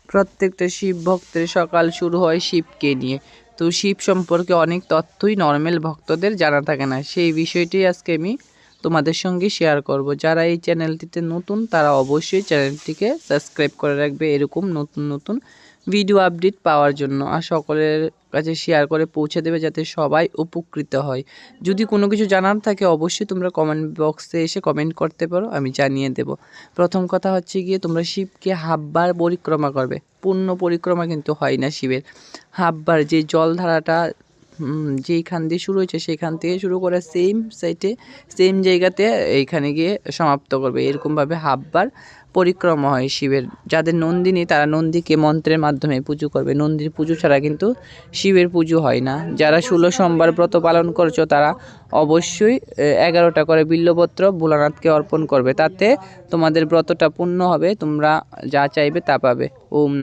প্রত্যেকটা শিব ভক্তের সকাল শুরু হয় শিবকে নিয়ে। তো শিব সম্পর্কে অনেক তথ্যই নর্মাল ভক্তদের জানা থাকে না, সেই বিষয়টি আজকে আমি তোমাদের সঙ্গে শেয়ার করব। যারা এই চ্যানেলটিতে নতুন তারা অবশ্যই চ্যানেলটিকে সাবস্ক্রাইব করে রাখবে এরকম নতুন নতুন ভিডিও আপডেট পাওয়ার জন্য, আর সকলের কাছে শেয়ার করে পৌঁছে দেবে যাতে সবাই উপকৃত হয়। যদি কোনো কিছু জানার থাকে অবশ্যই তোমরা কমেন্ট বক্সে এসে কমেন্ট করতে পারো, আমি জানিয়ে দেব। প্রথম কথা হচ্ছে গিয়ে তোমরা শিবকে হাফবার পরিক্রমা করবে, পূর্ণ পরিক্রমা কিন্তু হয় না শিবের। হাফবার যে জলধারাটা যেইখান দিয়ে শুরু হয়েছে সেইখান থেকে শুরু করে সেম সাইটে সেম জায়গাতে এইখানে গিয়ে সমাপ্ত করবে, এরকমভাবে হাফবার পরিক্রমা হয় শিবের। যাদের নন্দিনী তারা নন্দীকে মন্ত্রের মাধ্যমে পুজো করবে, নন্দীর পুজো ছাড়া কিন্তু শিবের পুজো হয় না। যারা 16 সোমবার ব্রত পালন করছো তারা অবশ্যই 11টা করে বিল্লপত্র ভোলানাথকে অর্পণ করবে, তাতে তোমাদের ব্রতটা পূর্ণ হবে, তোমরা যা চাইবে তা পাবে। ওম।